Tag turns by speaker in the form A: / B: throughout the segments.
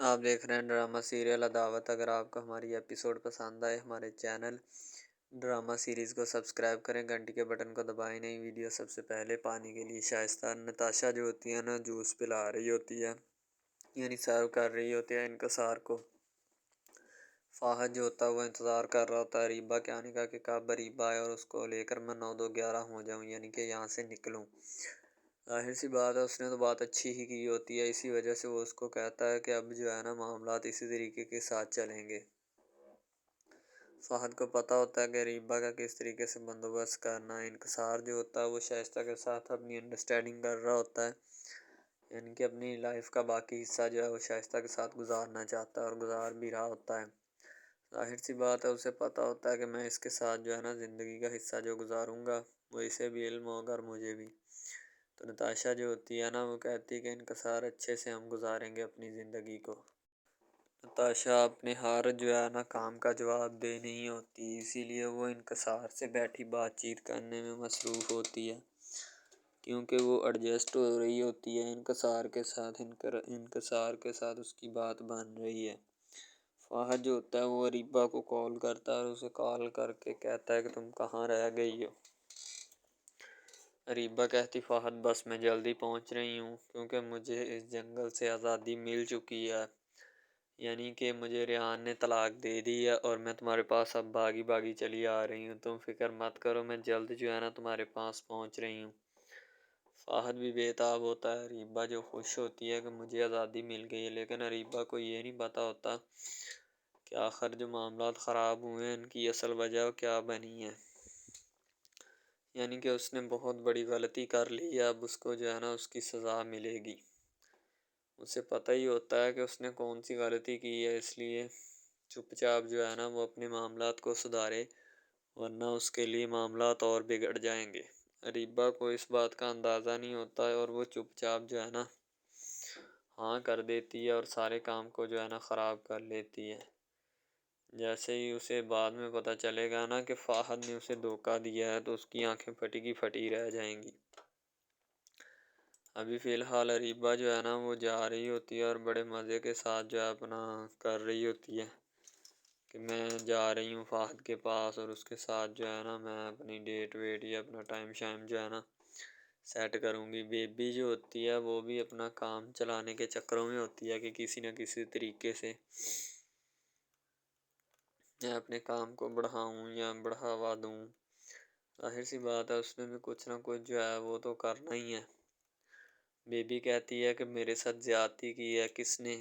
A: آپ دیکھ رہے ہیں ڈرامہ سیریل عداوت۔ اگر آپ کو ہماری ایپیسوڈ پسند آئے ہمارے چینل ڈرامہ سیریز کو سبسکرائب کریں، گھنٹی کے بٹن کو دبائیں، نئی ویڈیو سب سے پہلے پانے کے لیے۔ شائستہ نتاشا جو ہوتی ہے نا، جوس پلا رہی ہوتی ہے، یعنی سرو کر رہی ہوتی ہے انکسار کو۔ فہد جو ہوتا ہے وہ انتظار کر رہا ہوتا ہے اریبہ کے آنے کا کہ کب اریبہ آئے اور اس کو لے کر میں 9-2-11 ہو جاؤں، یعنی کہ یہاں سے نکلوں۔ ظاہر سی بات ہے اس نے تو بات اچھی ہی کی ہوتی ہے، اسی وجہ سے وہ اس کو کہتا ہے کہ اب جو ہے نا معاملات اسی طریقے کے ساتھ چلیں گے۔ فہد کو پتہ ہوتا ہے کہ اریبہ کا کس طریقے سے بندوبست کرنا ہے۔ انکسار جو ہوتا ہے وہ شائستہ کے ساتھ اپنی انڈرسٹینڈنگ کر رہا ہوتا ہے، یعنی کہ اپنی لائف کا باقی حصہ جو ہے وہ شائستہ کے ساتھ گزارنا چاہتا ہے اور گزار بھی رہا ہوتا ہے۔ ظاہر سی بات ہے اسے پتہ ہوتا ہے کہ میں اس کے ساتھ جو ہے نا زندگی کا حصہ جو گزاروں گا وہ اسے بھی علم ہوگا اور مجھے بھی۔ تو نتاشا جو ہوتی ہے نا وہ کہتی ہے کہ انکسار اچھے سے ہم گزاریں گے اپنی زندگی کو۔ نتاشا اپنے ہر جو ہے نا کام کا جواب دے نہیں ہوتی، اسی لیے وہ انکسار سے بیٹھی بات چیت کرنے میں مصروف ہوتی ہے، کیونکہ وہ ایڈجسٹ ہو رہی ہوتی ہے انکسار کے ساتھ۔ انکسار کے ساتھ اس کی بات بن رہی ہے۔ فہد جو ہوتا ہے وہ اریبہ کو کال کرتا ہے اور اسے کال کر کے کہتا ہے کہ تم کہاں رہ گئی ہو۔ اریبہ کہتی فہد بس میں جلدی پہنچ رہی ہوں، کیونکہ مجھے اس جنگل سے آزادی مل چکی ہے، یعنی کہ مجھے ریحان نے طلاق دے دی ہے اور میں تمہارے پاس اب بھاگی بھاگی چلی آ رہی ہوں۔ تم فکر مت کرو، میں جلد جو ہے نا تمہارے پاس پہنچ رہی ہوں۔ فہد بھی بے تاب ہوتا ہے، اریبہ جو خوش ہوتی ہے کہ مجھے آزادی مل گئی ہے، لیکن اریبہ کو یہ نہیں پتہ ہوتا کہ آخر جو معاملات خراب ہوئے ہیں ان کی اصل وجہ کیا بنی ہے، یعنی کہ اس نے بہت بڑی غلطی کر لی ہے، اب اس کو جو ہے نا اس کی سزا ملے گی۔ اسے پتہ ہی ہوتا ہے کہ اس نے کون سی غلطی کی ہے، اس لیے چپ چاپ جو ہے نا وہ اپنے معاملات کو سدھارے، ورنہ اس کے لیے معاملات اور بگڑ جائیں گے۔ اریبہ کو اس بات کا اندازہ نہیں ہوتا ہے اور وہ چپ چاپ جو ہے نا ہاں کر دیتی ہے اور سارے کام کو جو ہے نا خراب کر لیتی ہے۔ جیسے ہی اسے بعد میں پتہ چلے گا نا کہ فہد نے اسے دھوکہ دیا ہے تو اس کی آنکھیں پھٹی کی پھٹی رہ جائیں گی۔ ابھی فی الحال اریبہ جو ہے نا وہ جا رہی ہوتی ہے اور بڑے مزے کے ساتھ جو ہے اپنا کر رہی ہوتی ہے کہ میں جا رہی ہوں فہد کے پاس اور اس کے ساتھ جو ہے نا میں اپنی ڈیٹ ویٹ یا اپنا ٹائم شائم جو ہے نا سیٹ کروں گی۔ بیبی جو ہوتی ہے وہ بھی اپنا کام چلانے کے چکروں میں ہوتی ہے کہ کسی نہ کسی طریقے سے میں اپنے کام کو بڑھاؤں یا بڑھاوا دوں۔ ظاہر سی بات ہے اس نے بھی کچھ نہ کچھ جو ہے وہ تو کرنا ہی ہے۔ بیبی کہتی ہے کہ میرے ساتھ زیادتی کی ہے کس نے؟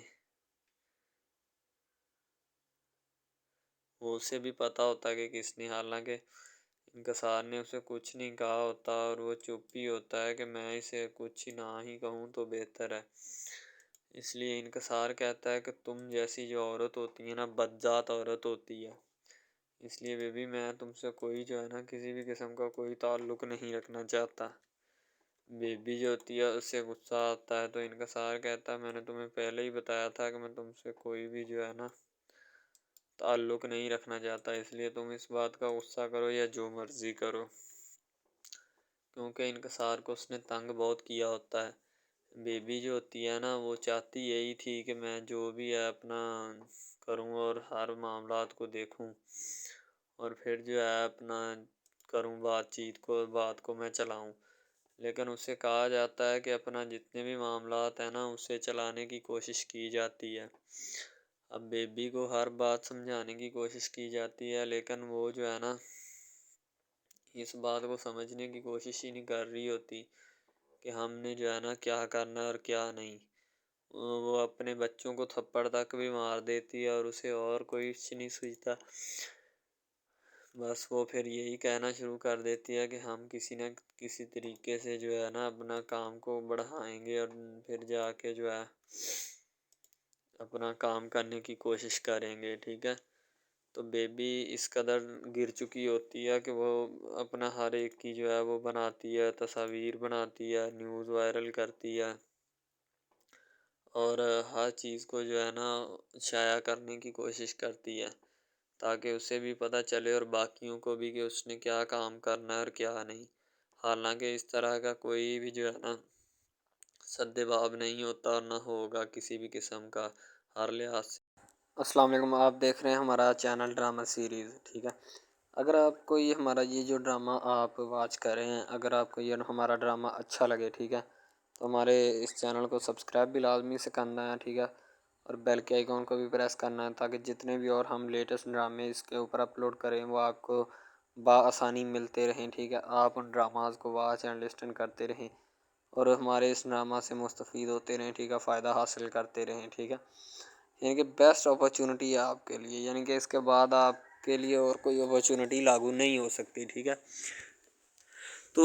A: وہ اسے بھی پتہ ہوتا ہے کہ کس نے، حالانکہ انکسار نے اسے کچھ نہیں کہا ہوتا اور وہ چپ ہی ہوتا ہے کہ میں اسے کچھ نہ ہی کہوں تو بہتر ہے۔ اس لیے انکسار کہتا ہے کہ تم جیسی جو عورت ہوتی ہے نا بدذات عورت ہوتی ہے، اس لیے بیبی میں تم سے کوئی جو ہے نا کسی بھی قسم کا کوئی تعلق نہیں رکھنا چاہتا۔ بیبی جو ہوتی ہے اس سے غصہ آتا ہے تو انکسار کہتا ہے میں نے تمہیں پہلے ہی بتایا تھا کہ میں تم سے کوئی بھی جو ہے نا تعلق نہیں رکھنا چاہتا، اس لیے تم اس بات کا غصہ کرو یا جو مرضی کرو، کیونکہ انکسار کو اس نے تنگ بہت کیا ہوتا ہے۔ بیبی جو ہوتی ہے نا وہ چاہتی یہی تھی کہ میں جو بھی ہے اپنا کروں اور ہر معاملات کو دیکھوں اور پھر جو ہے اپنا کروں بات کو میں چلاؤں، لیکن اسے کہا جاتا ہے کہ اپنا جتنے بھی معاملات ہیں نا اسے چلانے کی کوشش کی جاتی ہے۔ اب بیبی کو ہر بات سمجھانے کی کوشش کی جاتی ہے، لیکن وہ جو ہے نا اس بات کو سمجھنے کی کوشش ہی نہیں کر رہی ہوتی کہ ہم نے جو ہے نا کیا کرنا ہے اور کیا نہیں۔ وہ اپنے بچوں کو تھپڑ تک بھی مار دیتی ہے اور اسے اور کوئی نہیں سوچتا، بس وہ پھر یہی کہنا شروع کر دیتی ہے کہ ہم کسی نہ کسی طریقے سے جو ہے نا اپنا کام کو بڑھائیں گے اور پھر جا کے جو ہے اپنا کام کرنے کی کوشش کریں گے، ٹھیک ہے۔ تو بیبی اس قدر گر چکی ہوتی ہے کہ وہ اپنا ہر ایک کی جو ہے وہ بناتی ہے، تصاویر بناتی ہے، نیوز وائرل کرتی ہے اور ہر چیز کو جو ہے نا شائع کرنے کی کوشش کرتی ہے تاکہ اسے بھی پتہ چلے اور باقیوں کو بھی کہ اس نے کیا کام کرنا ہے اور کیا نہیں۔ حالانکہ اس طرح کا کوئی بھی جو ہے نا سد باب نہیں ہوتا اور نہ ہوگا کسی بھی قسم کا۔ ہر لحاظ سے۔ السلام علیکم، آپ دیکھ رہے ہیں ہمارا چینل ڈرامہ سیریز، ٹھیک ہے۔ اگر آپ کو یہ ہمارا یہ جو ڈرامہ آپ واچ کر رہے ہیں، اگر آپ کو یہ ہمارا ڈرامہ اچھا لگے، ٹھیک ہے، تو ہمارے اس چینل کو سبسکرائب بھی لازمی سے کرنا ہے، ٹھیک ہے، اور بیل کے آئیکن کو بھی پریس کرنا ہے تاکہ جتنے بھی اور ہم لیٹسٹ ڈرامے اس کے اوپر اپلوڈ کریں وہ آپ کو بآسانی ملتے رہیں، ٹھیک ہے۔ آپ ان ڈراماز کو واچ اینڈ لسٹن کرتے رہیں اور ہمارے اس ڈرامہ سے مستفید ہوتے رہیں، ٹھیک ہے، فائدہ حاصل کرتے رہیں، ٹھیک ہے۔ یعنی کہ بیسٹ اپرچونٹی ہے آپ کے لیے، یعنی کہ اس کے بعد آپ کے لیے اور کوئی اپرچونٹی لاگو نہیں ہو سکتی، ٹھیک ہے۔ تو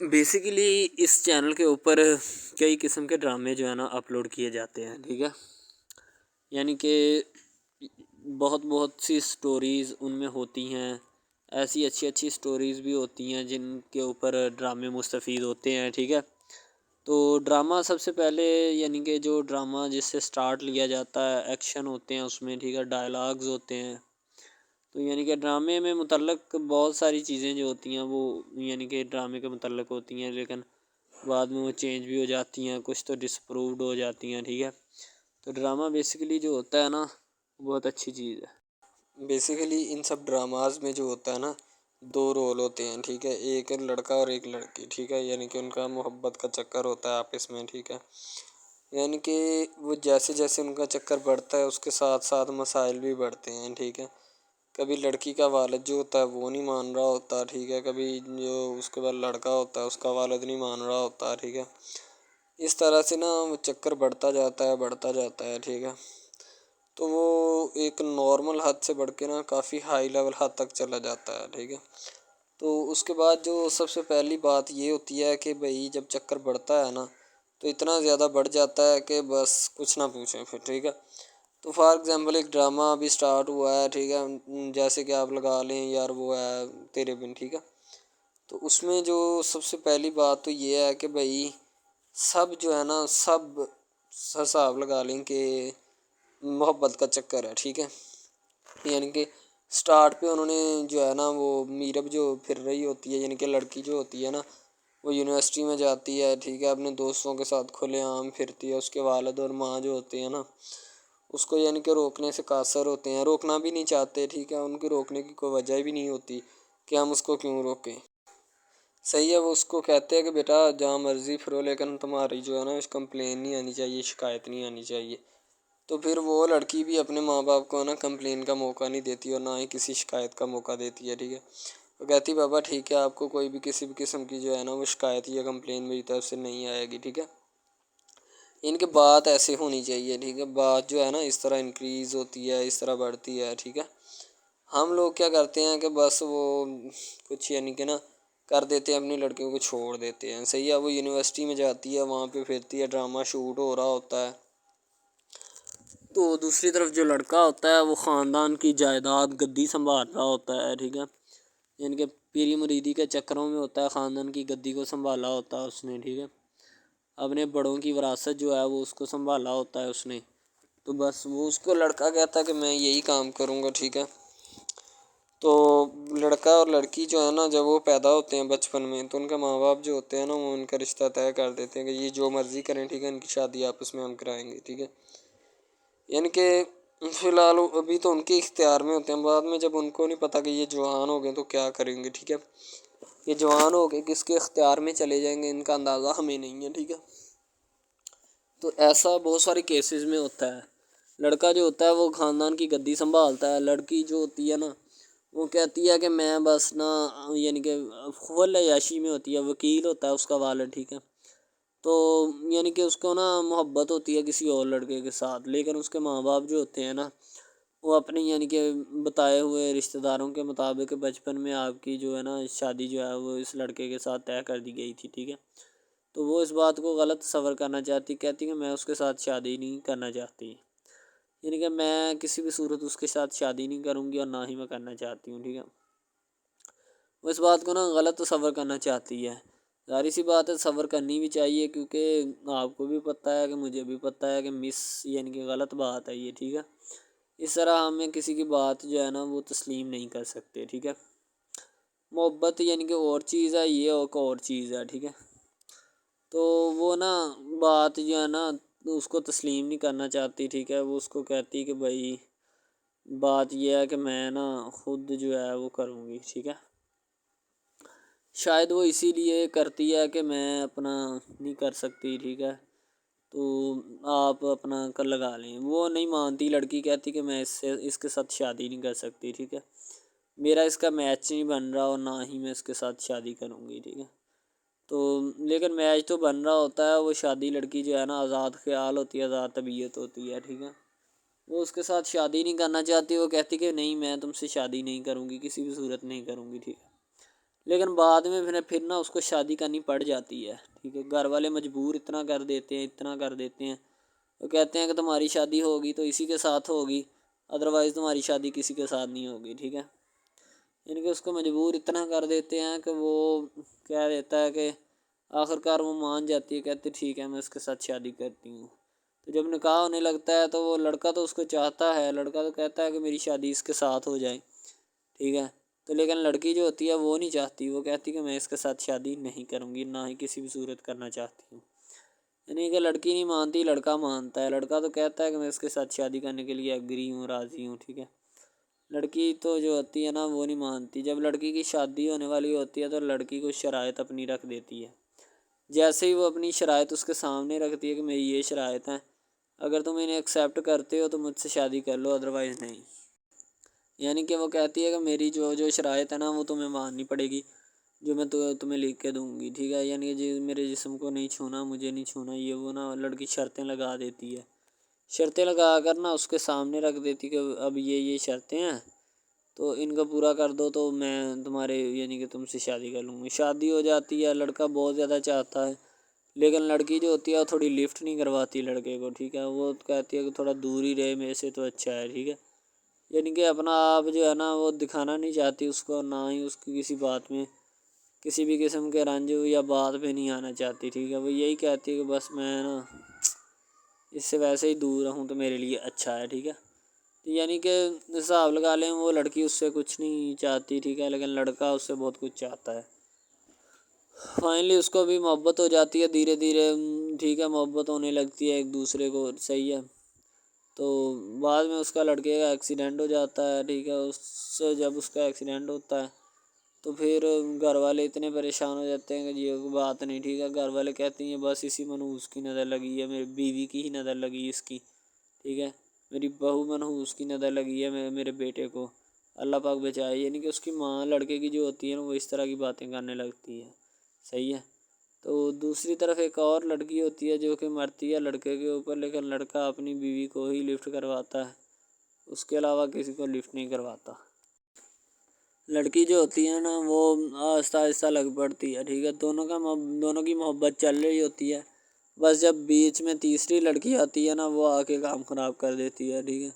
A: بیسیکلی اس چینل کے اوپر کئی قسم کے ڈرامے جو ہے نا اپلوڈ کیے جاتے ہیں، ٹھیک ہے، یعنی کہ بہت سی سٹوریز ان میں ہوتی ہیں، ایسی اچھی سٹوریز بھی ہوتی ہیں جن کے اوپر ڈرامے مستفید ہوتے ہیں، ٹھیک ہے۔ تو ڈرامہ سب سے پہلے یعنی کہ جو ڈرامہ جس سے سٹارٹ لیا جاتا ہے، ایکشن ہوتے ہیں اس میں، ٹھیک ہے، ڈائلاگز ہوتے ہیں، تو یعنی کہ ڈرامے میں متعلق بہت ساری چیزیں جو ہوتی ہیں وہ یعنی کہ ڈرامے کے متعلق ہوتی ہیں، لیکن بعد میں وہ چینج بھی ہو جاتی ہیں، کچھ تو ڈسپرووڈ ہو جاتی ہیں، ٹھیک ہے۔ تو ڈرامہ بیسیکلی جو ہوتا ہے نا بہت اچھی چیز ہے۔ بیسیکلی ان سب ڈراماز میں جو ہوتا ہے نا دو رول ہوتے ہیں، ٹھیک ہے، ایک لڑکا اور ایک لڑکی، ٹھیک ہے، یعنی کہ ان کا محبت کا چکر ہوتا ہے آپس میں، ٹھیک ہے، یعنی کہ وہ جیسے ان کا چکر بڑھتا ہے اس کے ساتھ ساتھ مسائل بھی بڑھتے ہیں، ٹھیک ہے۔ کبھی لڑکی کا والد جو ہوتا ہے وہ نہیں مان رہا ہوتا، ٹھیک ہے، کبھی جو اس کے بعد لڑکا ہوتا ہے اس کا والد نہیں مان رہا ہوتا، ٹھیک ہے۔ اس طرح سے نا وہ چکر بڑھتا جاتا ہے، ٹھیک ہے۔ تو وہ ایک نارمل حد سے بڑھ کے نا کافی ہائی لیول حد تک چلا جاتا ہے، ٹھیک ہے۔ تو اس کے بعد جو سب سے پہلی بات یہ ہوتی ہے کہ بھائی جب چکر بڑھتا ہے نا تو اتنا زیادہ بڑھ جاتا ہے کہ بس کچھ نہ پوچھیں پھر، ٹھیک ہے۔ تو فار ایگزامپل ایک ڈرامہ ابھی سٹارٹ ہوا ہے، ٹھیک ہے، جیسے کہ آپ لگا لیں یار وہ ہے تیرے بن، ٹھیک ہے۔ تو اس میں جو سب سے پہلی بات تو یہ ہے کہ بھائی سب جو ہے نا سب حساب لگا لیں کہ محبت کا چکر ہے، ٹھیک ہے، یعنی کہ سٹارٹ پہ انہوں نے جو ہے نا وہ میرب جو پھر رہی ہوتی ہے، یعنی کہ لڑکی جو ہوتی ہے نا وہ یونیورسٹی میں جاتی ہے، ٹھیک ہے، اپنے دوستوں کے ساتھ کھلے عام پھرتی ہے، اس کے والد اور ماں جو ہوتے ہیں نا اس کو یعنی کہ روکنے سے قاصر ہوتے ہیں، روکنا بھی نہیں چاہتے، ٹھیک ہے، ان کی روکنے کی کوئی وجہ بھی نہیں ہوتی کہ ہم اس کو کیوں روکیں، صحیح ہے۔ وہ اس کو کہتے ہیں کہ بیٹا جہاں مرضی پھرو لیکن تمہاری جو ہے نا کمپلین نہیں آنی چاہیے، شکایت نہیں آنی چاہیے۔ تو پھر وہ لڑکی بھی اپنے ماں باپ کو نا کمپلین کا موقع نہیں دیتی اور نہ ہی کسی شکایت کا موقع دیتی ہے، ٹھیک ہے۔ وہ کہتی بابا ٹھیک ہے، آپ کو کوئی بھی کسی بھی قسم کی جو ہے نا وہ شکایت یا کمپلین میری طرف سے نہیں آئے گی، ٹھیک ہے۔ ان کی بات ایسے ہونی چاہیے، ٹھیک ہے، بات جو ہے نا اس طرح انکریز ہوتی ہے، اس طرح بڑھتی ہے، ٹھیک ہے۔ ہم لوگ کیا کرتے ہیں کہ بس وہ کچھ یعنی کہ نا کر دیتے ہیں، اپنی لڑکیوں کو چھوڑ دیتے ہیں، صحیح ہے۔ وہ یونیورسٹی میں جاتی ہے، وہاں پہ پھرتی ہے، ڈرامہ شوٹ ہو رہا ہوتا ہے، تو دوسری طرف جو لڑکا ہوتا ہے وہ خاندان کی جائیداد گدی سنبھال رہا ہوتا ہے، ٹھیک ہے، یعنی کہ پیری مریدی کے چکروں میں ہوتا ہے، خاندان کی گدی کو سنبھالا ہوتا ہے اس نے، ٹھیک ہے، اپنے بڑوں کی وراثت جو ہے وہ اس کو سنبھالا ہوتا ہے اس نے، تو بس وہ اس کو لڑکا کہتا ہے کہ میں یہی کام کروں گا، ٹھیک ہے۔ تو لڑکا اور لڑکی جو ہے نا جب وہ پیدا ہوتے ہیں بچپن میں تو ان کے ماں باپ جو ہوتے ہیں نا وہ ان کا رشتہ طے کر دیتے ہیں کہ یہ جو مرضی کریں، ٹھیک ہے، ان کی شادی آپس میں ہم کرائیں گے، ٹھیک ہے، یعنی کہ فی الحال ابھی تو ان کے اختیار میں ہوتے ہیں، بعد میں جب ان کو نہیں پتہ کہ یہ جوان ہو گئے تو کیا کریں گے، ٹھیک ہے، یہ جوان ہو گئے کس کے اختیار میں چلے جائیں گے ان کا اندازہ ہمیں نہیں ہے، ٹھیک ہے۔ تو ایسا بہت سارے کیسز میں ہوتا ہے، لڑکا جو ہوتا ہے وہ خاندان کی گدی سنبھالتا ہے، لڑکی جو ہوتی ہے نا وہ کہتی ہے کہ میں بس نا یعنی کہ فل عیاشی میں ہوتی ہے، وکیل ہوتا ہے اس کا والد، ٹھیک ہے، تو یعنی کہ اس کو نا محبت ہوتی ہے کسی اور لڑکے کے ساتھ، لیکن اس کے ماں باپ جو ہوتے ہیں نا وہ اپنی یعنی کہ بتائے ہوئے رشتہ داروں کے مطابق بچپن میں آپ کی جو ہے نا شادی جو ہے وہ اس لڑکے کے ساتھ طے کر دی گئی تھی، ٹھیک ہے، تو وہ اس بات کو غلط تصور کرنا چاہتی، کہتی کہ میں اس کے ساتھ شادی نہیں کرنا چاہتی، یعنی کہ میں کسی بھی صورت اس کے ساتھ شادی نہیں کروں گی اور نہ ہی میں کرنا چاہتی ہوں، ٹھیک ہے۔ وہ اس بات کو نا غلط تصور کرنا چاہتی ہے، ظاہر سی بات ہے صبر کرنی بھی چاہیے کیونکہ آپ کو بھی پتہ ہے کہ مجھے بھی پتہ ہے کہ یعنی کہ غلط بات ہے یہ، ٹھیک ہے، اس طرح ہمیں کسی کی بات جو ہے نا وہ تسلیم نہیں کر سکتے، ٹھیک ہے۔ محبت یعنی کہ اور چیز ہے، یہ ایک اور چیز ہے، ٹھیک ہے۔ تو وہ نا بات جو ہے نا اس کو تسلیم نہیں کرنا چاہتی، ٹھیک ہے، وہ اس کو کہتی کہ بھائی بات یہ ہے کہ میں نا خود جو ہے وہ کروں گی، ٹھیک ہے۔ شاید وہ اسی لیے کرتی ہے کہ میں اپنا نہیں کر سکتی، ٹھیک ہے، تو آپ اپنا کر لگا لیں۔ وہ نہیں مانتی، لڑکی کہتی کہ میں اس کے ساتھ شادی نہیں کر سکتی، ٹھیک ہے، میرا اس کا میچ نہیں بن رہا اور نہ ہی میں اس کے ساتھ شادی کروں گی، ٹھیک ہے۔ تو لیکن میچ تو بن رہا ہوتا ہے، وہ شادی لڑکی جو ہے نا آزاد خیال ہوتی ہے، آزاد طبیعت ہوتی ہے، ٹھیک ہے، وہ اس کے ساتھ شادی نہیں کرنا چاہتی، وہ کہتی کہ نہیں میں تم سے شادی نہیں کروں گی، کسی بھی صورت نہیں کروں گی، ٹھیک ہے۔ لیکن بعد میں پھر نا اس کو شادی کرنی پڑ جاتی ہے، ٹھیک ہے، گھر والے مجبور اتنا کر دیتے ہیں، وہ کہتے ہیں کہ تمہاری شادی ہوگی تو اسی کے ساتھ ہوگی، ادروائز تمہاری شادی کسی کے ساتھ نہیں ہوگی، ٹھیک ہے۔ یعنی کہ اس کو مجبور اتنا کر دیتے ہیں کہ وہ کہہ دیتا ہے کہ آخر کار وہ مان جاتی ہے، کہتے ٹھیک ہے میں اس کے ساتھ شادی کرتی ہوں۔ تو جب نکاح ہونے لگتا ہے تو وہ لڑکا تو اس کو چاہتا ہے، لڑکا تو کہتا ہے کہ میری شادی اس کے ساتھ ہو جائے، ٹھیک ہے، تو لیکن لڑکی جو ہوتی ہے وہ نہیں چاہتی، وہ کہتی کہ میں اس کے ساتھ شادی نہیں کروں گی، نہ ہی کسی بھی صورت کرنا چاہتی ہوں۔ یعنی کہ لڑکی نہیں مانتی، لڑکا مانتا ہے، لڑکا تو کہتا ہے کہ میں اس کے ساتھ شادی کرنے کے لیے ایگری ہوں، راضی ہوں، ٹھیک ہے۔ لڑکی تو جو ہوتی ہے نا وہ نہیں مانتی، جب لڑکی کی شادی ہونے والی ہوتی ہے تو لڑکی کو شرائط اپنی رکھ دیتی ہے، جیسے ہی وہ اپنی شرائط اس کے سامنے رکھتی ہے کہ میری یہ شرائط ہیں، اگر تم انہیں ایکسیپٹ کرتے ہو تو مجھ سے شادی کر لو، ادروائز نہیں۔ یعنی کہ وہ کہتی ہے کہ میری جو شرائط ہے نا وہ تمہیں ماننی پڑے گی، جو میں تمہیں لکھ کے دوں گی، ٹھیک ہے، یعنی کہ میرے جسم کو نہیں چھونا، مجھے نہیں چھونا، یہ وہ نا لڑکی شرطیں لگا دیتی ہے، شرطیں لگا کر نا اس کے سامنے رکھ دیتی کہ اب یہ شرطیں ہیں تو ان کو پورا کر دو تو میں تمہارے یعنی کہ تم سے شادی کر لوں گی۔ شادی ہو جاتی ہے، لڑکا بہت زیادہ چاہتا ہے، لیکن لڑکی جو ہوتی ہے وہ تھوڑی لفٹ نہیں کرواتی لڑکے کو، ٹھیک ہے، وہ کہتی ہے کہ تھوڑا دور ہی رہے میرے سے تو اچھا ہے، ٹھیک ہے، یعنی کہ اپنا آپ جو ہے نا وہ دکھانا نہیں چاہتی اس کو، نہ ہی اس کی کسی بات میں کسی بھی قسم کے رنج یا بات پہ نہیں آنا چاہتی، ٹھیک ہے، وہ یہی کہتی ہے کہ بس میں نا اس سے ویسے ہی دور رہوں تو میرے لیے اچھا ہے، ٹھیک ہے۔ یعنی کہ حساب لگا لیں وہ لڑکی اس سے کچھ نہیں چاہتی، ٹھیک ہے، لیکن لڑکا اس سے بہت کچھ چاہتا ہے۔ فائنلی اس کو بھی محبت ہو جاتی ہے دھیرے دھیرے، ٹھیک ہے، محبت ہونے لگتی ہے ایک دوسرے کو، صحیح ہے۔ تو بعد میں اس کا لڑکے کا ایکسیڈنٹ ہو جاتا ہے، ٹھیک ہے، جب اس کا ایکسیڈنٹ ہوتا ہے تو پھر گھر والے اتنے پریشان ہو جاتے ہیں کہ یہ بات نہیں، ٹھیک ہے، گھر والے کہتے ہیں بس اسی منحوس کی نظر لگی ہے، میری بیوی کی ہی نظر لگی اس کی، ٹھیک ہے، میری بہو منحوس کی نظر لگی ہے میرے بیٹے کو، اللہ پاک بچائے۔ یعنی کہ اس کی ماں لڑکے کی جو ہوتی ہے نا وہ اس طرح کی باتیں کرنے لگتی ہے، صحیح ہے۔ تو دوسری طرف ایک اور لڑکی ہوتی ہے جو کہ مرتی ہے لڑکے کے اوپر، لیکن لڑکا اپنی بیوی کو ہی لفٹ کرواتا ہے، اس کے علاوہ کسی کو لفٹ نہیں کرواتا۔ لڑکی جو ہوتی ہے نا وہ آہستہ آہستہ لگ پڑتی ہے، ٹھیک ہے، دونوں کی محبت چل رہی ہوتی ہے، بس جب بیچ میں تیسری لڑکی آتی ہے نا وہ آ کے کام خراب کر دیتی ہے، ٹھیک ہے۔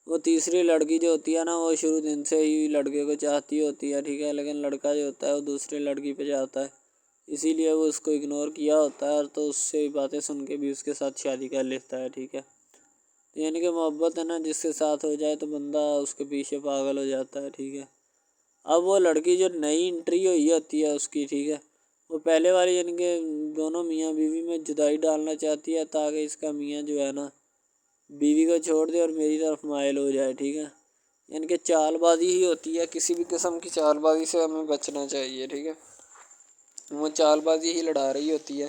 A: وہ تیسری لڑکی جو ہوتی ہے نا وہ شروع دن سے ہی لڑکے کو چاہتی ہوتی ہے، ٹھیک ہے، لیکن لڑکا جو ہوتا ہے وہ دوسرے لڑکی پہ جاتا ہے، اسی لیے وہ اس کو اگنور کیا ہوتا ہے، اور تو اس سے باتیں سن کے بھی اس کے ساتھ شادی کر لیتا ہے، ٹھیک ہے۔ یعنی کہ محبت ہے نا جس کے ساتھ ہو جائے تو بندہ اس کے پیچھے پاگل ہو جاتا ہے، ٹھیک ہے۔ اب وہ لڑکی جو نئی انٹری ہوئی ہوتی ہے اس کی، ٹھیک ہے، وہ پہلے والی یعنی کہ دونوں میاں بیوی میں جدائی ڈالنا چاہتی ہے تاکہ اس کا میاں جو ہے نا بیوی کو چھوڑ دے اور میری طرف مائل ہو جائے، ٹھیک ہے، یعنی کہ چال بازی ہی ہوتی ہے، کسی بھی قسم کی چال بازی سے ہمیں بچنا چاہیے، ٹھیک ہے، وہ چال بازی ہی لڑا رہی ہوتی ہے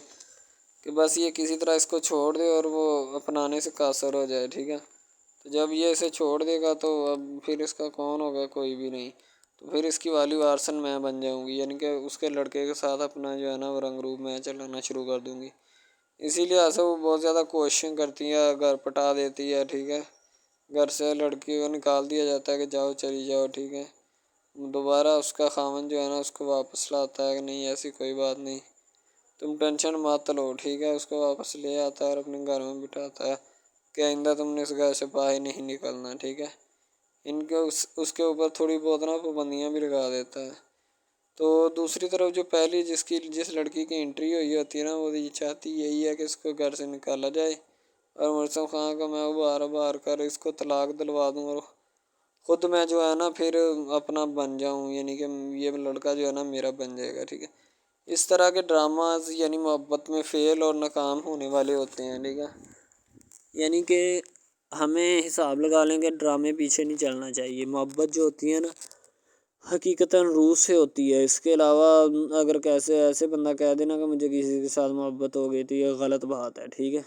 A: کہ بس یہ کسی طرح اس کو چھوڑ دے اور وہ اپنانے سے قاصر ہو جائے، ٹھیک ہے۔ تو جب یہ اسے چھوڑ دے گا تو اب پھر اس کا کون ہوگا، کوئی بھی نہیں، تو پھر اس کی والی وارثن میں بن جاؤں گی، یعنی کہ اس کے لڑکے کے ساتھ اپنا جو ہے نا وہ رنگ روپ میں چلانا شروع کر دوں گی۔ اسی لیے سے وہ بہت زیادہ کوششیں کرتی ہے، گھر پٹا دیتی ہے، ٹھیک ہے، گھر سے لڑکی کو نکال دیا جاتا ہے کہ جاؤ چلی جاؤ، ٹھیک ہے، دوبارہ اس کا خاوند جو ہے نا اس کو واپس لاتا ہے کہ نہیں ایسی کوئی بات نہیں، تم ٹینشن مت لو، ٹھیک ہے، اس کو واپس لے آتا ہے اور اپنے گھر میں بٹھاتا ہے کہ آئندہ تم نے اس گھر سے باہر نہیں نکلنا، ٹھیک ہے، ان کے اس کے اوپر تھوڑی بہت نا پابندیاں بھی لگا دیتا ہے۔ تو دوسری طرف جو پہلی جس لڑکی کی انٹری ہوئی ہوتی ہے نا وہ یہ چاہتی یہی ہے کہ اس کو گھر سے نکالا جائے اور مرسم خان کا میں بار کر اس کو طلاق دلوا دوں اور خود میں جو ہے نا پھر اپنا بن جاؤں، یعنی کہ یہ لڑکا جو ہے نا میرا بن جائے گا، ٹھیک ہے۔ اس طرح کے ڈراماز یعنی محبت میں فیل اور ناکام ہونے والے ہوتے ہیں، ٹھیک ہے۔
B: یعنی کہ ہمیں حساب لگا لیں کہ ڈرامے پیچھے نہیں چلنا چاہیے. محبت جو ہوتی ہے نا حقیقتاً روح سے ہوتی ہے. اس کے علاوہ اگر کیسے ایسے بندہ کہہ دینا کہ مجھے کسی کے ساتھ محبت ہو گئی تھی، یہ غلط بات ہے. ٹھیک ہے،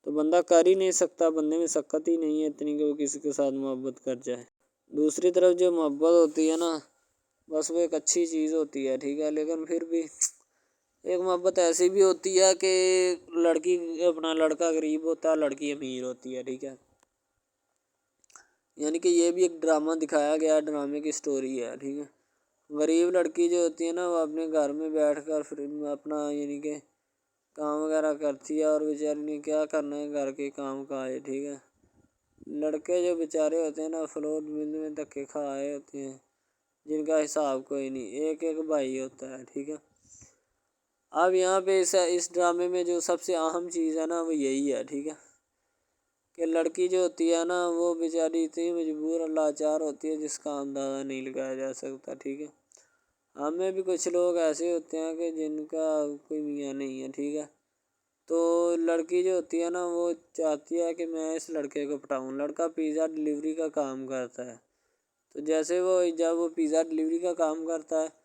B: تو بندہ کر ہی نہیں سکتا، بندے میں سکت ہی نہیں ہے اتنی کہ وہ کسی کے ساتھ محبت کر جائے. دوسری طرف جو محبت ہوتی ہے نا بس وہ ایک اچھی چیز ہوتی ہے. ٹھیک ہے، لیکن پھر بھی ایک محبت ایسی بھی ہوتی ہے کہ لڑکا غریب ہوتا ہے، لڑکی امیر ہوتی ہے. ٹھیک ہے، یعنی کہ یہ بھی ایک ڈرامہ دکھایا گیا، ڈرامے کی سٹوری ہے. ٹھیک ہے، غریب لڑکی جو ہوتی ہے نا وہ اپنے گھر میں بیٹھ کر پھر اپنا یعنی کہ کام وغیرہ کرتی ہے، اور بیچاری نے کیا کرنا ہے گھر کے کام کاج. ٹھیک ہے، لڑکے جو بیچارے ہوتے ہیں نا فلوٹ مل میں دھکے کھائے ہوتے ہیں، جن کا حساب کوئی نہیں، ایک ایک بھائی ہوتا ہے. ٹھیک ہے، اب یہاں پہ اس ڈرامے میں جو سب سے اہم چیز ہے نا وہ یہی ہے. ٹھیک ہے، کہ لڑکی جو ہوتی ہے نا وہ بیچاری اتنی مجبور اور لاچار ہوتی ہے جس کا اندازہ نہیں لگایا جا سکتا. ٹھیک ہے، ہمیں بھی کچھ لوگ ایسے ہوتے ہیں کہ جن کا کوئی میاں نہیں ہے. ٹھیک ہے، تو لڑکی جو ہوتی ہے نا وہ چاہتی ہے کہ میں اس لڑکے کو پٹاؤں. لڑکا پیزا ڈلیوری کا کام کرتا ہے، تو جیسے جب وہ پیزا ڈلیوری کا کام کرتا ہے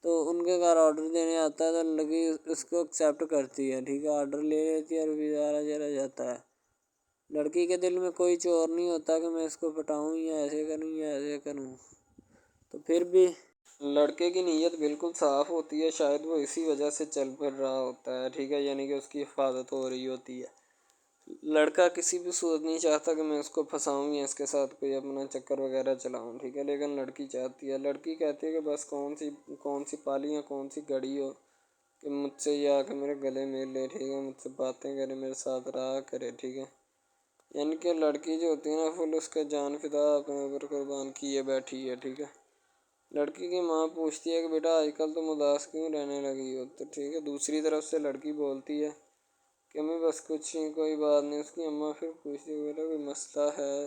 B: تو ان کے گھر آرڈر دینے آتا ہے، تو لڑکی اس کو ایکسیپٹ کرتی ہے. ٹھیک ہے، آرڈر لے لیتی ہے اور پیزا چلا جاتا ہے. لڑکی کے دل میں کوئی چور نہیں ہوتا کہ میں اس کو پٹاؤں یا ایسے کروں یا ایسے کروں. تو پھر بھی لڑکے کی نیت بالکل صاف ہوتی ہے، شاید وہ اسی وجہ سے چل پھر رہا ہوتا ہے. ٹھیک ہے، یعنی کہ اس کی حفاظت ہو رہی ہوتی ہے. لڑکا کسی بھی صورت نہیں چاہتا کہ میں اس کو پھنساؤں یا اس کے ساتھ کوئی اپنا چکر وغیرہ چلاؤں. ٹھیک ہے، لیکن لڑکی چاہتی ہے، لڑکی کہتی ہے کہ بس کون سی پالی یا کون سی گڑی ہو کہ مجھ سے یہ آ کے میرے گلے مل لے. ٹھیک ہے، مجھ سے باتیں کرے، میرے ساتھ رہا کرے. ٹھیک ہے، یعنی کہ لڑکی جو ہوتی ہے نا فل اس کا جان فدا اپنے اوپر قربان کیے بیٹھی ہے. ٹھیک ہے، لڑکی کی ماں پوچھتی ہے کہ بیٹا آج کل تم اداس کیوں رہنے لگی ہو. تو ٹھیک ہے، دوسری طرف سے لڑکی بولتی ہے کہ میں بس کچھ نہیں، کوئی بات نہیں. اس کی اماں پھر پوچھتی ہے بیٹا کوئی مسئلہ ہے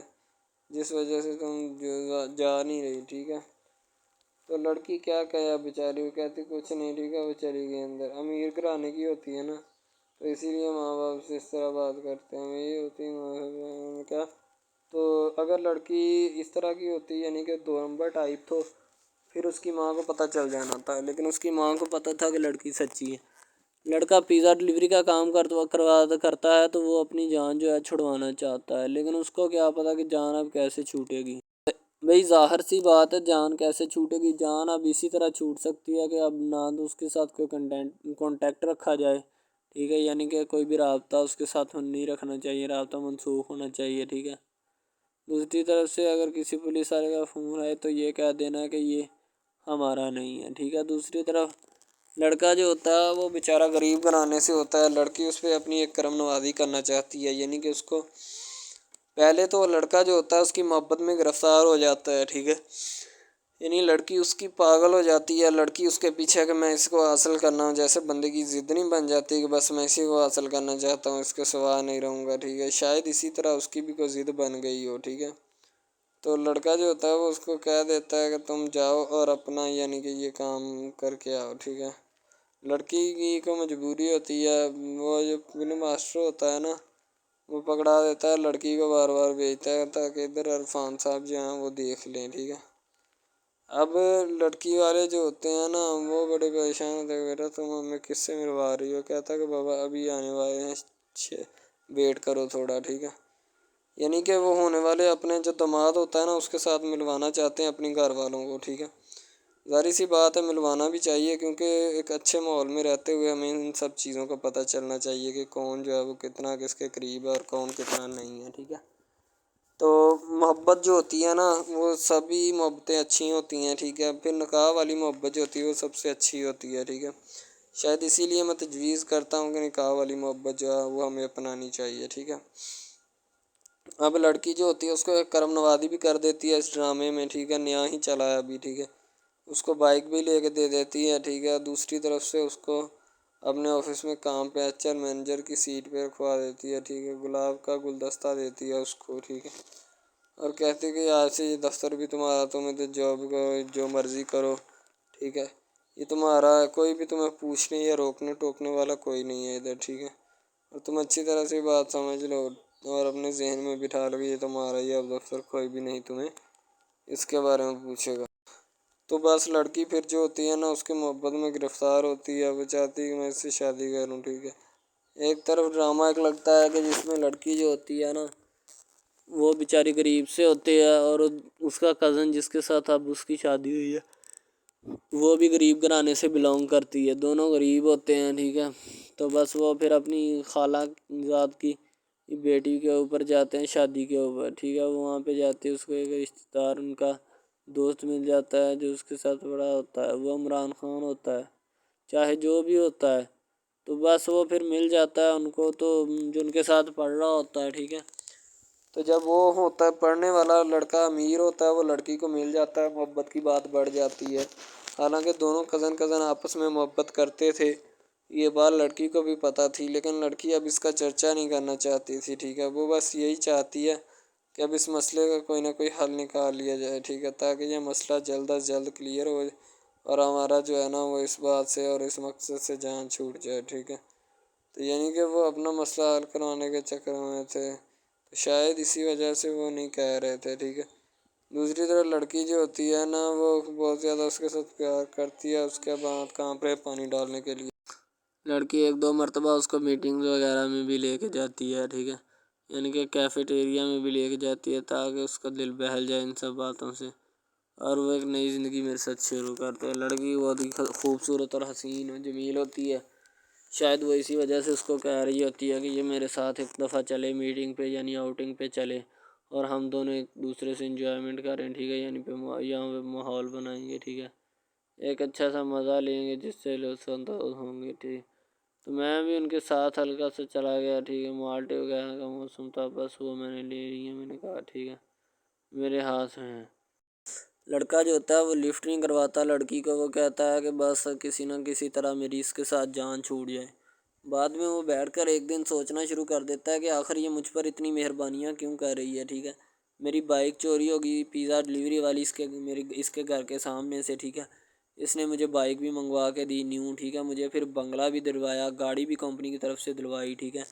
B: جس وجہ سے تم جا نہیں رہی. ٹھیک ہے، تو لڑکی کیا کہے بیچاری، وہ کہتی کچھ نہیں. ٹھیک ہے، وہ چلی گئی اندر. امیر گھرانے کی ہوتی ہے نا تو اسی لیے ماں باپ سے اس طرح بات کرتے ہیں. یہی ہوتی ہے کیا. تو اگر لڑکی اس طرح کی ہوتی یعنی کہ 2 نمبر ٹائپ، تو پھر اس کی ماں کو پتہ چل جانا تھا. لیکن اس کی ماں کو پتہ تھا کہ لڑکی سچی ہے. لڑکا پیزا ڈلیوری کا کام کرتا ہے تو وہ اپنی جان جو ہے چھڑوانا چاہتا ہے، لیکن اس کو کیا پتہ کہ جان اب کیسے چھوٹے گی. بھئی ظاہر سی بات ہے، جان کیسے چھوٹے گی. جان اب اسی طرح چھوٹ سکتی ہے کہ اب نہ تو اس کے ساتھ کوئی کانٹیکٹ رکھا جائے. ٹھیک ہے، یعنی کہ کوئی بھی رابطہ اس کے ساتھ نہیں رکھنا چاہیے، رابطہ منسوخ ہونا چاہیے. ٹھیک ہے، دوسری طرف سے اگر کسی پولیس والے کا فون آئے تو یہ کہہ دینا کہ یہ ہمارا نہیں ہے. ٹھیک ہے، دوسری طرف لڑکا جو ہوتا ہے وہ بیچارہ غریب گھرانے سے ہوتا ہے. لڑکی اس پہ اپنی ایک کرم نوازی کرنا چاہتی ہے، یعنی کہ اس کو پہلے تو لڑکا جو ہوتا ہے اس کی محبت میں گرفتار ہو جاتا ہے. ٹھیک ہے، یعنی لڑکی اس کی پاگل ہو جاتی ہے. لڑکی اس کے پیچھے کہ میں اس کو حاصل کرنا ہوں، جیسے بندے کی ضد نہیں بن جاتی کہ بس میں اسی کو حاصل کرنا چاہتا ہوں، اس کے سوا نہیں رہوں گا. ٹھیک ہے، شاید اسی طرح اس کی بھی کوئی ضد بن گئی ہو. ٹھیک ہے، تو لڑکا جو ہوتا ہے وہ اس کو کہہ دیتا ہے کہ تم جاؤ اور اپنا یعنی کہ یہ کام کر کے آؤ. ٹھیک ہے، لڑکی کی کو مجبوری ہوتی ہے. وہ جو فلم ماسٹر ہوتا ہے نا وہ پکڑا دیتا ہے لڑکی کو، بار بار بھیجتا ہے تاکہ ادھر عرفان صاحب جو ہیں وہ دیکھ لیں. ٹھیک ہے، اب لڑکی والے جو ہوتے ہیں نا وہ بڑے پریشان ہوتے ہیں، بیٹا تم ہمیں کس سے ملوا رہی ہو. کہتا ہے کہ بابا ابھی آنے والے ہیں، ویٹ کرو تھوڑا. ٹھیک ہے، یعنی کہ وہ ہونے والے اپنے جو داماد ہوتا ہے نا اس کے ساتھ ملوانا چاہتے ہیں اپنی گھر والوں کو. ٹھیک ہے، ظاہر سی بات ہے ملوانا بھی چاہیے، کیونکہ ایک اچھے ماحول میں رہتے ہوئے ہمیں ان سب چیزوں کا پتہ چلنا چاہیے کہ کون جو ہے وہ کتنا کس کے قریب ہے اور کون کتنا نہیں ہے. ٹھیک ہے، تو محبت جو ہوتی ہے نا وہ سبھی محبتیں اچھی ہوتی ہیں. ٹھیک ہے، پھر نکاح والی محبت جو ہوتی ہے وہ سب سے اچھی ہوتی ہے. ٹھیک ہے، شاید اسی لیے میں تجویز کرتا ہوں کہ نکاح والی محبت جو ہے وہ ہمیں اپنانی چاہیے. ٹھیک ہے، اب لڑکی جو ہوتی ہے اس کو ایک کرم نوازی بھی کر دیتی ہے اس ڈرامے میں. ٹھیک ہے، نیا ہی چلا ہے ابھی. ٹھیک ہے، اس کو بائک بھی لے کے دے دیتی ہے. ٹھیک ہے، دوسری طرف سے اس کو اپنے آفس میں کام پہ HR مینیجر کی سیٹ پہ رکھوا دیتی ہے. ٹھیک ہے، گلاب کا گلدستہ دیتی ہے اس کو. ٹھیک ہے، اور کہتی ہے کہ آج سے یہ دفتر بھی تمہارا، تمہیں تو جاب کرو جو مرضی کرو. ٹھیک ہے، یہ تمہارا ہے، کوئی بھی تمہیں پوچھنے یا روکنے ٹوکنے والا کوئی نہیں ہے ادھر. ٹھیک ہے، اور تم اچھی طرح سے بات سمجھ لو. اور اپنے ذہن میں بٹھا لو کہ یہ تمہارا ہی اب افسر کوئی بھی نہیں تمہیں اس کے بارے میں پوچھے گا۔ تو بس لڑکی پھر جو ہوتی ہے نا اس کے محبت میں گرفتار ہوتی ہے، وہ چاہتی ہے کہ میں اس سے شادی کروں، ٹھیک ہے۔ ایک طرف ڈرامہ ایک لگتا ہے کہ جس میں لڑکی جو ہوتی ہے نا وہ بیچاری غریب سے ہوتی ہے، اور اس کا کزن جس کے ساتھ اب اس کی شادی ہوئی ہے وہ بھی غریب گھرانے سے بلانگ کرتی ہے، دونوں غریب ہوتے ہیں، ٹھیک ہے۔ تو بس وہ پھر اپنی خالہ ذات کی بیٹی کے اوپر جاتے ہیں شادی کے اوپر، ٹھیک ہے۔ وہاں پہ جاتے اس کو ایک رشتہ دار ان کا دوست مل جاتا ہے جو اس کے ساتھ بڑا ہوتا ہے، وہ عمران خان ہوتا ہے، چاہے جو بھی ہوتا ہے۔ تو بس وہ پھر مل جاتا ہے ان کو، تو جو ان کے ساتھ پڑھ رہا ہوتا ہے، ٹھیک ہے۔ تو جب وہ ہوتا ہے پڑھنے والا لڑکا امیر ہوتا ہے، وہ لڑکی کو مل جاتا ہے، محبت کی بات بڑھ جاتی ہے۔ حالانکہ دونوں کزن آپس میں محبت کرتے تھے، یہ بات لڑکی کو بھی پتہ تھی، لیکن لڑکی اب اس کا چرچا نہیں کرنا چاہتی تھی، ٹھیک ہے۔ وہ بس یہی چاہتی ہے کہ اب اس مسئلے کا کوئی نہ کوئی حل نکال لیا جائے، ٹھیک ہے، تاکہ یہ مسئلہ جلد از جلد کلیئر ہو اور ہمارا جو ہے نا وہ اس بات سے اور اس مقصد سے جان چھوٹ جائے، ٹھیک ہے۔ تو یعنی کہ وہ اپنا مسئلہ حل کروانے کے چکر میں تھے، تو شاید اسی وجہ سے وہ نہیں کہہ رہے تھے، ٹھیک ہے۔ دوسری طرف لڑکی جو ہوتی ہے نا وہ بہت زیادہ اس کے ساتھ پیار کرتی ہے، اس کے بعد کہاں پہ پانی ڈالنے کے لیے لڑکی ایک دو مرتبہ اس کو میٹنگ وغیرہ میں بھی لے کے جاتی ہے، ٹھیک ہے، یعنی کہ کیفیٹیریا میں بھی لے کے جاتی ہے تاکہ اس کا دل بہل جائے ان سب باتوں سے، اور وہ ایک نئی زندگی میرے ساتھ شروع کرتے ہیں۔ لڑکی بہت ہی خوبصورت اور حسین و جمیل ہوتی ہے، شاید وہ اسی وجہ سے اس کو کہہ رہی ہوتی ہے کہ یہ میرے ساتھ ایک دفعہ چلے میٹنگ پہ، یعنی آؤٹنگ پہ چلے، اور ہم دونوں ایک دوسرے سے انجوائمنٹ کریں، ٹھیک ہے، یعنی یہاں پہ ماحول بنائیں گے، ٹھیک ہے، ایک اچھا سا مزہ لیں گے جس سے لطف اندوز ہوں گے، ٹھیک۔ تو میں بھی ان کے ساتھ ہلکا سا چلا گیا، ٹھیک ہے، مالٹے وغیرہ کا موسم تھا، بس وہ میں نے لے لی ہے، میں نے کہا ٹھیک ہے میرے ہاتھ میں ہے۔ لڑکا جو ہوتا ہے وہ لفٹ نہیں کرواتا لڑکی کو، وہ کہتا ہے کہ بس کسی نہ کسی طرح میری اس کے ساتھ جان چھوٹ جائے۔ بعد میں وہ بیٹھ کر ایک دن سوچنا شروع کر دیتا ہے کہ آخر یہ مجھ پر اتنی مہربانیاں کیوں کر رہی ہے، ٹھیک ہے۔ میری بائک چوری ہوگی، پیزا ڈلیوری والی اس کے گھر کے سامنے سے، ٹھیک ہے، اس نے مجھے بائک بھی منگوا کے دی نیو، ٹھیک ہے، مجھے پھر بنگلہ بھی دلوایا، گاڑی بھی کمپنی کی طرف سے دلوائی، ٹھیک ہے،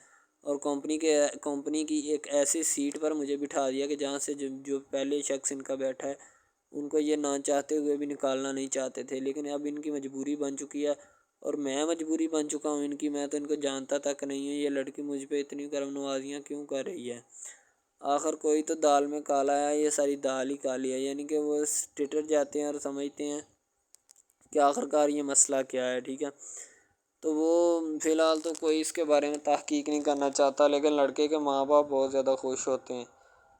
B: اور کمپنی کی ایک ایسی سیٹ پر مجھے بٹھا دیا کہ جہاں سے جو پہلے شخص ان کا بیٹھا ہے ان کو یہ نہ چاہتے ہوئے بھی نکالنا نہیں چاہتے تھے، لیکن اب ان کی مجبوری بن چکی ہے، اور میں مجبوری بن چکا ہوں ان کی، میں تو ان کو جانتا تک نہیں ہوں، یہ لڑکی مجھ پہ اتنی کرم نوازیاں کیوں کر رہی ہے۔ آخر کوئی تو دال میں کالا ہے، یہ ساری دال ہی کالی ہے، یعنی کہ وہ ٹٹر جاتے ہیں اور سمجھتے ہیں کہ آخر کار یہ مسئلہ کیا ہے، ٹھیک ہے۔ تو وہ فی الحال تو کوئی اس کے بارے میں تحقیق نہیں کرنا چاہتا، لیکن لڑکے کے ماں باپ بہت زیادہ خوش ہوتے ہیں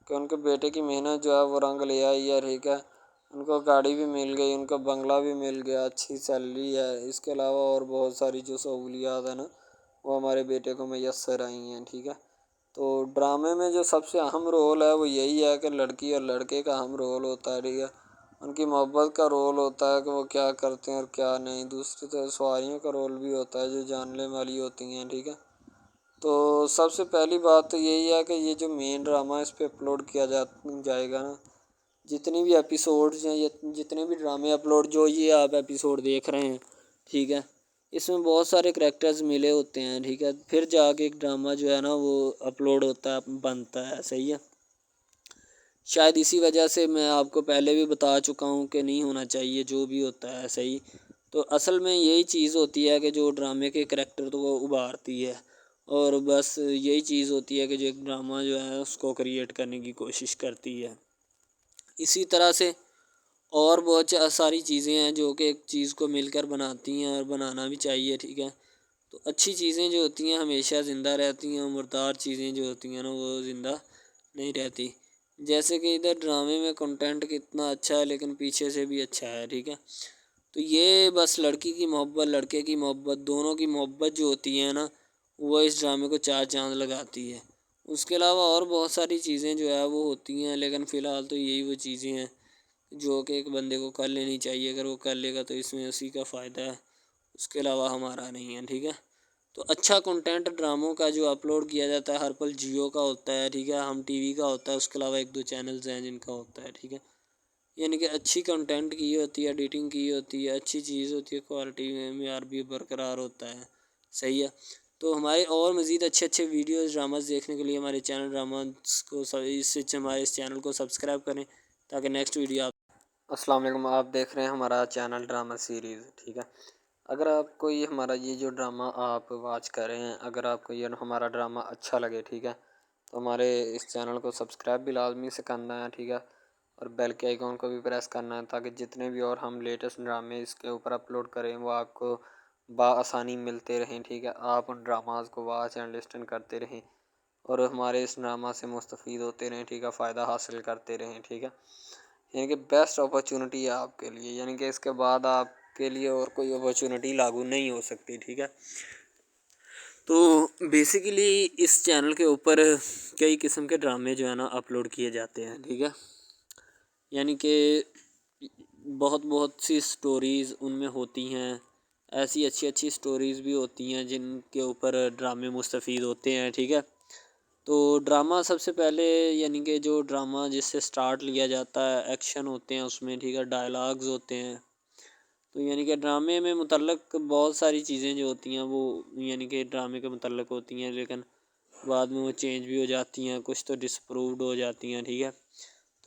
B: کہ ان کے بیٹے کی محنت جو ہے وہ رنگ لے آئی ہے، ٹھیک ہے، ان کو گاڑی بھی مل گئی، ان کو بنگلہ بھی مل گیا، اچھی سیلری ہے، اس کے علاوہ اور بہت ساری جو سہولیات ہیں نا وہ ہمارے بیٹے کو میسر آئی ہیں، ٹھیک ہے۔ تو ڈرامے میں جو سب سے اہم رول ہے وہ یہی ہے کہ لڑکی اور لڑکے کا اہم رول ہوتا ہے، ٹھیک ہے، ان کی محبت کا رول ہوتا ہے کہ وہ کیا کرتے ہیں اور کیا نہیں، دوسری طرف سواریوں کا رول بھی ہوتا ہے جو جاننے والی ہوتی ہیں، ٹھیک ہے۔ تو سب سے پہلی بات تو یہی ہے کہ یہ جو مین ڈرامہ اس پہ اپلوڈ کیا جائے گا نا، جتنی بھی ایپیسوڈز ہیں، جتنے بھی ڈرامے اپلوڈ جو یہ آپ ایپیسوڈ دیکھ رہے ہیں، ٹھیک ہے، اس میں بہت سارے کریکٹرز ملے ہوتے ہیں، ٹھیک ہے، پھر جا کے ایک ڈرامہ جو ہے نا وہ اپلوڈ ہوتا ہے، بنتا ہے، صحیح ہے۔ شاید اسی وجہ سے میں آپ کو پہلے بھی بتا چکا ہوں کہ نہیں ہونا چاہیے جو بھی ہوتا ہے، صحیح۔ تو اصل میں یہی چیز ہوتی ہے کہ جو ڈرامے کے کریکٹر تو وہ ابھارتی ہے، اور بس یہی چیز ہوتی ہے کہ جو ایک ڈرامہ جو ہے اس کو کریٹ کرنے کی کوشش کرتی ہے۔ اسی طرح سے اور بہت ساری چیزیں ہیں جو کہ ایک چیز کو مل کر بناتی ہیں اور بنانا بھی چاہیے، ٹھیک ہے۔ تو اچھی چیزیں جو ہوتی ہیں ہمیشہ زندہ رہتی ہیں، مردار چیزیں جو ہوتی ہیں نا وہ زندہ نہیں رہتی، جیسے کہ ادھر ڈرامے میں کنٹینٹ کتنا اچھا ہے لیکن پیچھے سے بھی اچھا ہے، ٹھیک ہے۔ تو یہ بس لڑکی کی محبت لڑکے کی محبت دونوں کی محبت جو ہوتی ہے نا وہ اس ڈرامے کو چار چاند لگاتی ہے۔ اس کے علاوہ اور بہت ساری چیزیں جو ہے وہ ہوتی ہیں، لیکن فی الحال تو یہی وہ چیزیں ہیں جو کہ ایک بندے کو کر لینی چاہیے، اگر وہ کر لے گا تو اس میں اسی کا فائدہ ہے، اس کے علاوہ ہمارا نہیں ہے، ٹھیک ہے۔ تو اچھا کنٹینٹ ڈراموں کا جو اپلوڈ کیا جاتا ہے ہر پل جیو کا ہوتا ہے، ٹھیک ہے، ہم ٹی وی کا ہوتا ہے، اس کے علاوہ ایک دو چینلز ہیں جن کا ہوتا ہے، ٹھیک ہے، یعنی کہ اچھی کنٹینٹ کی ہوتی ہے، ایڈیٹنگ کی ہوتی ہے، اچھی چیز ہوتی ہے، کوالٹی میں معیار بھی برقرار ہوتا ہے، صحیح ہے۔ تو ہمارے اور مزید اچھے اچھے ویڈیوز ڈراماز دیکھنے کے لیے ہمارے چینل ڈراماز کو ہمارے اس چینل کو سبسکرائب کریں تاکہ نیکسٹ ویڈیو
A: السلام علیکم، آپ دیکھ رہے ہیں ہمارا چینل ڈرامہ سیریز، ٹھیک ہے۔ اگر آپ کو یہ ہمارا یہ جو ڈرامہ آپ واچ کر رہے ہیں، اگر آپ کو یہ ہمارا ڈرامہ اچھا لگے، ٹھیک ہے، تو ہمارے اس چینل کو سبسکرائب بھی لازمی سے کرنا ہے، ٹھیک ہے، اور بیل کے آئیکن کو بھی پریس کرنا ہے تاکہ جتنے بھی اور ہم لیٹسٹ ڈرامے اس کے اوپر اپلوڈ کریں وہ آپ کو بآسانی ملتے رہیں، ٹھیک ہے۔ آپ ان ڈراماز کو واچ اینڈ لسٹن کرتے رہیں اور ہمارے اس ڈرامہ سے مستفید ہوتے رہیں، ٹھیک ہے، فائدہ حاصل کرتے رہیں، ٹھیک ہے۔ یعنی کہ بیسٹ اپرچونٹی ہے آپ کے لیے، یعنی کہ اس کے بعد آپ کے لیے اور کوئی اپرچونٹی لاگو نہیں ہو سکتی، ٹھیک ہے۔ تو بیسیکلی اس چینل کے اوپر کئی قسم کے ڈرامے جو ہے نا اپلوڈ کیے جاتے ہیں، ٹھیک ہے، یعنی کہ بہت سی سٹوریز ان میں ہوتی ہیں، ایسی اچھی اچھی سٹوریز بھی ہوتی ہیں جن کے اوپر ڈرامے مستفید ہوتے ہیں، ٹھیک ہے۔ تو ڈرامہ سب سے پہلے یعنی کہ جو ڈرامہ جس سے سٹارٹ لیا جاتا ہے، ایکشن ہوتے ہیں اس میں، ٹھیک ہے، ڈائلاگز ہوتے ہیں، تو یعنی کہ ڈرامے میں متعلق بہت ساری چیزیں جو ہوتی ہیں وہ یعنی کہ ڈرامے کے متعلق ہوتی ہیں، لیکن بعد میں وہ چینج بھی ہو جاتی ہیں، کچھ تو ڈسپرووڈ ہو جاتی ہیں، ٹھیک ہے۔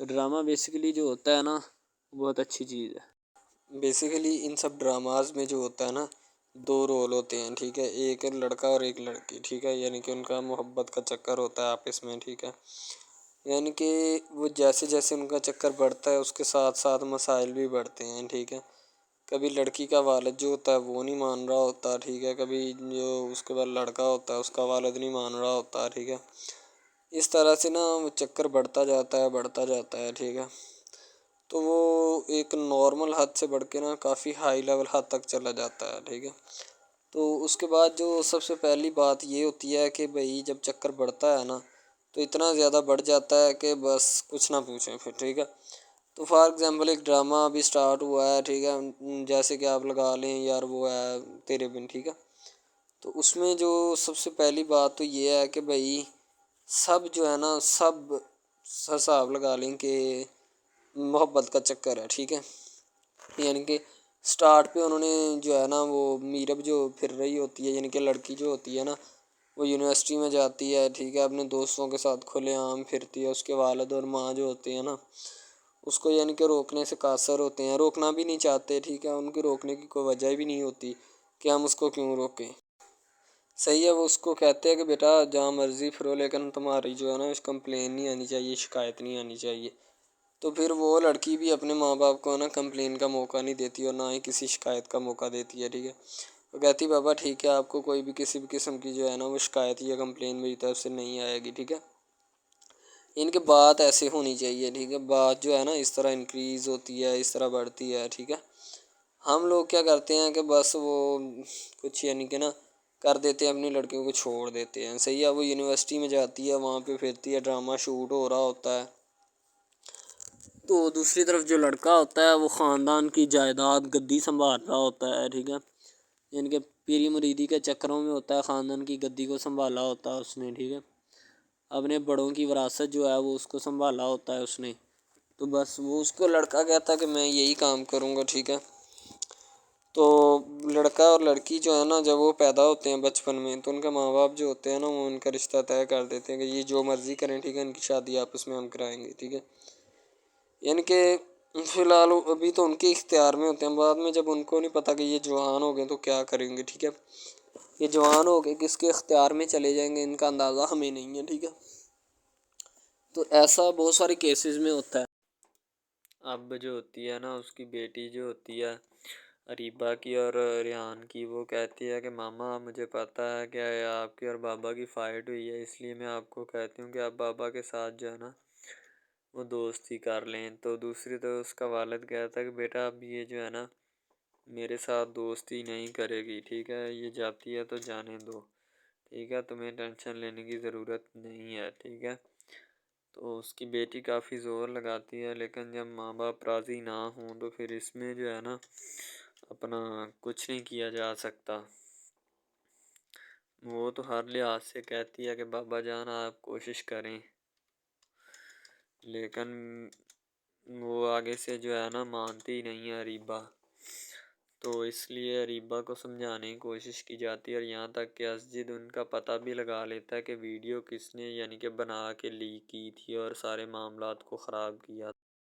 A: تو ڈرامہ بیسیکلی جو ہوتا ہے نا بہت اچھی چیز ہے۔ بیسیکلی ان سب ڈراماز میں جو ہوتا ہے نا 2 رول ہوتے ہیں، ٹھیک ہے، ایک لڑکا اور ایک لڑکی، ٹھیک ہے، یعنی کہ ان کا محبت کا چکر ہوتا ہے آپس میں، ٹھیک ہے، یعنی کہ وہ جیسے جیسے ان کا چکر بڑھتا ہے اس کے ساتھ ساتھ مسائل بھی بڑھتے ہیں، ٹھیک ہے۔ کبھی لڑکی کا والد جو ہوتا ہے وہ نہیں مان رہا ہوتا، ٹھیک ہے، کبھی جو اس کے بعد لڑکا ہوتا ہے اس کا والد نہیں مان رہا ہوتا، ٹھیک ہے۔ اس طرح سے نا وہ چکر بڑھتا جاتا ہے، ٹھیک ہے۔ تو وہ ایک نارمل حد سے بڑھ کے نا کافی ہائی لیول حد تک چلا جاتا ہے، ٹھیک ہے۔ تو اس کے بعد جو سب سے پہلی بات یہ ہوتی ہے کہ بھئی جب چکر بڑھتا ہے نا تو اتنا زیادہ بڑھ جاتا ہے کہ بس کچھ نہ پوچھیں پھر، ٹھیک ہے۔ تو فار ایگزامپل ایک ڈرامہ ابھی سٹارٹ ہوا ہے، ٹھیک ہے، جیسے کہ آپ لگا لیں یار وہ ہے تیرے بن، ٹھیک ہے۔ تو اس میں جو سب سے پہلی بات تو یہ ہے کہ بھئی سب جو ہے نا سب حساب لگا لیں کہ محبت کا چکر ہے، ٹھیک ہے، یعنی کہ سٹارٹ پہ انہوں نے جو ہے نا وہ میرب جو پھر رہی ہوتی ہے، یعنی کہ لڑکی جو ہوتی ہے نا وہ یونیورسٹی میں جاتی ہے، ٹھیک ہے، اپنے دوستوں کے ساتھ کھلے عام پھرتی ہے، اس کے والد اور ماں جو ہوتے ہیں نا اس کو یعنی کہ روکنے سے قاصر ہوتے ہیں، روکنا بھی نہیں چاہتے، ٹھیک ہے، ان کی روکنے کی کوئی وجہ بھی نہیں ہوتی کہ ہم اس کو کیوں روکیں، صحیح ہے۔ وہ اس کو کہتے ہیں کہ بیٹا جہاں مرضی پھرو لیکن تمہاری جو ہے نا کمپلین نہیں آنی چاہیے، شکایت نہیں آنی چاہیے۔ تو پھر وہ لڑکی بھی اپنے ماں باپ کو نا کمپلین کا موقع نہیں دیتی اور نہ ہی کسی شکایت کا موقع دیتی ہے، ٹھیک ہے۔ وہ کہتی بابا ٹھیک ہے آپ کو کوئی بھی کسی بھی قسم کی جو ہے نا وہ شکایت یا کمپلین میری طرف سے نہیں آئے گی، ٹھیک ہے۔ ان کی بات ایسے ہونی چاہیے، ٹھیک ہے، بات جو ہے نا اس طرح انکریز ہوتی ہے، اس طرح بڑھتی ہے، ٹھیک ہے۔ ہم لوگ کیا کرتے ہیں کہ بس وہ کچھ یعنی کہ نا کر دیتے ہیں، اپنی لڑکیوں کو چھوڑ دیتے ہیں، صحیح ہے۔ وہ یونیورسٹی میں جاتی ہے، وہاں پہ پھرتی ہے، ڈرامہ شوٹ ہو رہا ہوتا ہے، تو دوسری طرف جو لڑکا ہوتا ہے وہ خاندان کی جائیداد گدی سنبھال رہا ہوتا ہے، ٹھیک ہے، یعنی کہ پیری مریدی کے چکروں میں ہوتا ہے، خاندان کی گدی کو سنبھالا ہوتا ہے اس نے، ٹھیک ہے، اپنے بڑوں کی وراثت جو ہے وہ اس کو سنبھالا ہوتا ہے اس نے، تو بس وہ اس کو لڑکا کہتا ہے کہ میں یہی کام کروں گا، ٹھیک ہے۔ تو لڑکا اور لڑکی جو ہے نا جب وہ پیدا ہوتے ہیں بچپن میں تو ان کے ماں باپ جو ہوتے ہیں نا وہ ان کا رشتہ طے کر دیتے ہیں کہ یہ جو مرضی کریں، ٹھیک ہے، ان کی شادی آپس میں ہم کرائیں گے، ٹھیک ہے، یعنی کہ فی الحال ابھی تو ان کے اختیار میں ہوتے ہیں، بعد میں جب ان کو نہیں پتہ کہ یہ جوان ہو گئے تو کیا کریں گے، ٹھیک ہے، یہ جوان ہو گئے کس کے اختیار میں چلے جائیں گے ان کا اندازہ ہمیں نہیں ہے، ٹھیک ہے۔ تو ایسا بہت سارے کیسز میں ہوتا ہے۔ اب جو ہوتی ہے نا اس کی بیٹی جو ہوتی ہے اریبہ کی اور ریحان کی، وہ کہتی ہے کہ ماما مجھے پتہ ہے کہ آپ کی اور بابا کی فائٹ ہوئی ہے، اس لیے میں آپ کو کہتی ہوں کہ آپ بابا کے ساتھ جو ہے نا وہ دوستی کر لیں۔ تو دوسری طرف اس کا والد کہتا ہے کہ بیٹا اب یہ جو ہے نا میرے ساتھ دوستی نہیں کرے گی، ٹھیک ہے، یہ جاتی ہے تو جانے دو، ٹھیک ہے، تمہیں ٹینشن لینے کی ضرورت نہیں ہے، ٹھیک ہے۔ تو اس کی بیٹی کافی زور لگاتی ہے، لیکن جب ماں باپ راضی نہ ہوں تو پھر اس میں جو ہے نا اپنا کچھ نہیں کیا جا سکتا۔ وہ تو ہر لحاظ سے کہتی ہے کہ بابا جان آپ کوشش کریں، لیکن وہ آگے سے جو ہے نا مانتی نہیں ہے اریبہ۔ تو اس لیے اریبہ کو سمجھانے کی کوشش کی جاتی ہے، اور یہاں تک کہ اسجد ان کا پتہ بھی لگا لیتا ہے کہ ویڈیو کس نے یعنی کہ بنا کے لیک کی تھی اور سارے معاملات کو خراب کیا۔